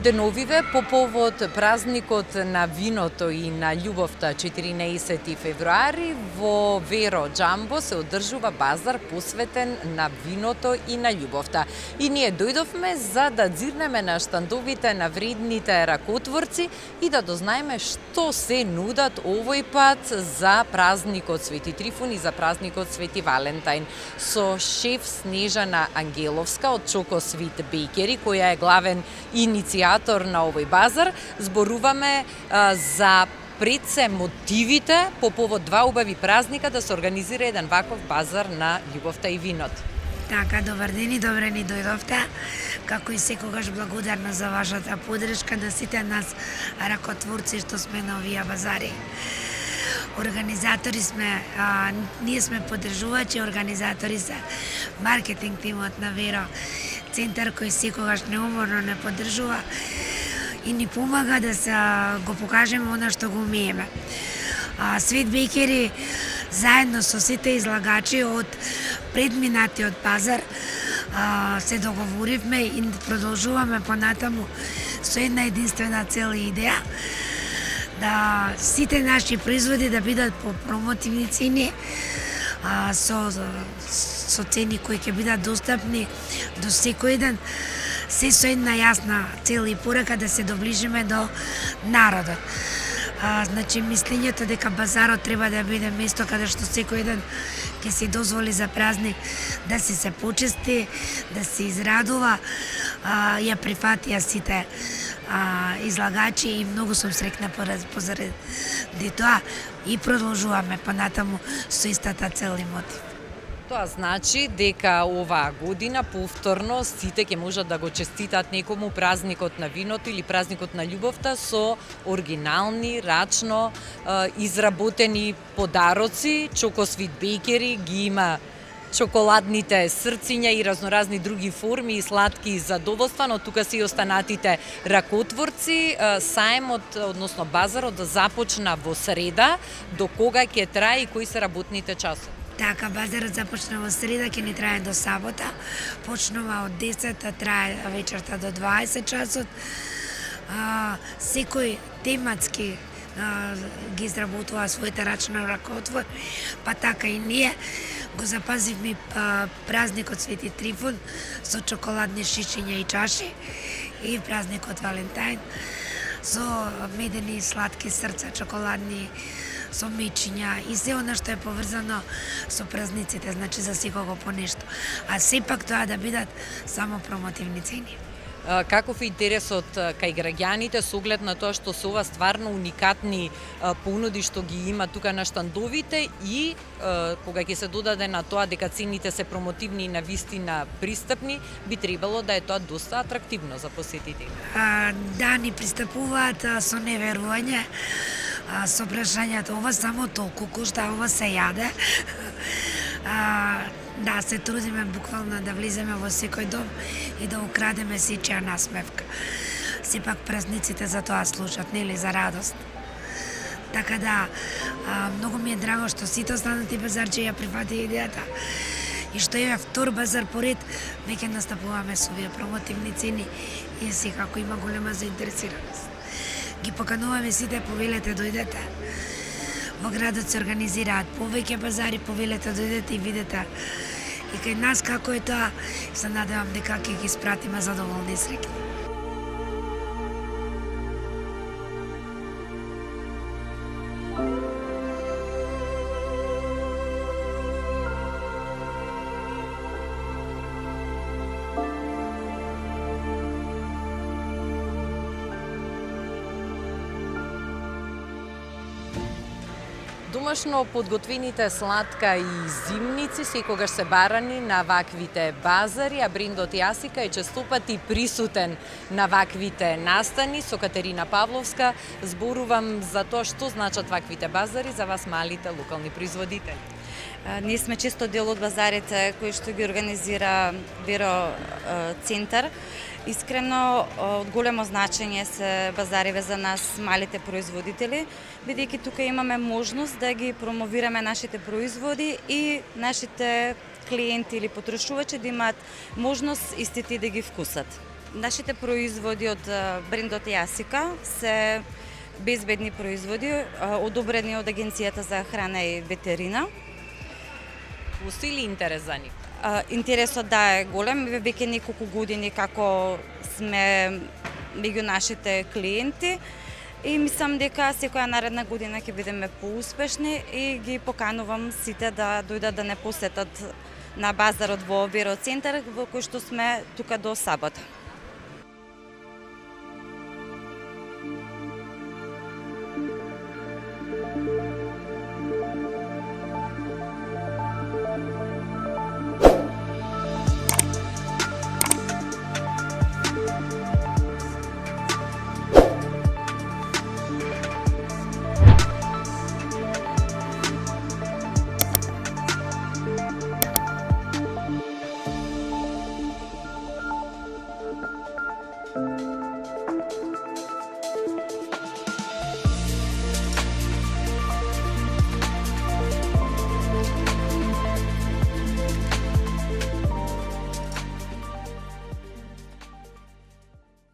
Деновиве по повод празникот на виното и на љубовта 14 февруари во Веро Џамбо се одржува базар посветен на виното и на љубовта. И ние дојдовме за да дзирнеме на штандовите на вредните ракотворци и да дознаеме што се нудат овој пат за празникот Свети Трифун и за празникот Свети Валентајн. Со шеф Снежана Ангеловска од Чокосвит Бейкери, која е главен иницијатор на овој базар, зборуваме за пред се мотивите по повод два убави празника да се организира еден ваков базар на љубовта и виното. Така, добар ден и добре ни дојдовте. Како и секогаш благодарна за вашата поддршка на сите нас ракотворци што сме на овие базари. Организатори сме, ние сме поддржувачи, организатори се маркетинг тимот на Веро Центар кој секогаш неуморно не поддржува и ни помага да се го покажеме она што го умееме. Свет Бейкери заедно со сите излагачи од предминатиот базар се договоривме и продолжуваме понатаму со една единствена цел и идеја да сите наши производи да бидат по промотивни цени со цени кои ќе бидат достапни до секој еден, се со една јасна цел и порека да се доближиме до народот. Значи, мислењето дека базарот треба да биде место каде што секој еден ќе си дозволи за празник да си се почести, да се израдува, ја прифатија сите излагачи и многу сум среќна позаради тоа и продолжуваме понатаму со истата цел и мотив. Тоа значи дека оваа година повторно сите ќе можат да го честитат некому празникот на виното или празникот на љубовта со оригинални, рачно изработени подароци. Чокосвит Бейкери ги има чоколадните срциња и разноразни други форми и сладки задоволства, но тука се и останатите ракотворци. Саемот, односно базарот, започна во среда. До кога ќе трае и кои се работните часови? Така, базарот започна во среда, ќе ни трае до сабота. Почнува од 10, трае вечерта до 20 часот. Секој тематски ги изработува своите рачно ракотвор, па така и ние го запазивме празникот Свети Трифун со чоколадни шишиња и чаши и празникот Валентајн со медени сладки срца, чоколадни со мечиња и се она што е поврзано со празниците, значи за секого по нешто. А сепак тоа да бидат само промотивни цени. Каков е интересот кај граѓаните со оглед на тоа што се ова стварно уникатни понуди што ги има тука на штандовите и кога ќе се додаде на тоа дека цените се промотивни и навистина пристапни, би требало да е тоа доста атрактивно за посетители. Да, ни пристапуваат со неверување, со прашањето ова само толку кошта, ова се јаде. Да, се трудиме буквално да влиземе во секој дом и да украдеме сечија насмевка. Сепак празниците за тоа служат, нели, за радост. Така да, многу ми е драго што сите останати базарчи ја прифати идејата и што е втор базар поред, веќе настапуваме со овие промотивни цени и секако има голема заинтересираност. Ги покануваме сите, повелете, дојдете. Во градот се организираат повеќе базари, повелете, дојдете и видете и кај нас како е тоа, се надевам дека ќе ги спратиме задоволни и среќни. Домашно подготвените сладка и зимници секогаш се барани на ваквите базари, а брендот Јасика е честопати присутен на ваквите настани. Со Катерина Павловска зборувам за тоа што значат ваквите базари за вас малите локални производители. Ние сме често дел од базарите кои што ги организира Веро Центар. Искрено, од големо значење се базариве за нас, малите производители, бидејќи тука имаме можност да ги промовираме нашите производи и нашите клиенти или потрошувачи да имаат можност истите да ги вкусат. Нашите производи од брендот Јасика се безбедни производи, одобрени од Агенцијата за храна и ветерина. Постои ли интерес за нив? Интересот да е голем, веќе неколку години како сме меѓу нашите клиенти и мислам дека секоја наредна година ќе бидеме поуспешни и ги поканувам сите да дојдат да не посетат на базарот во Веро центар, во кој што сме тука до сабота.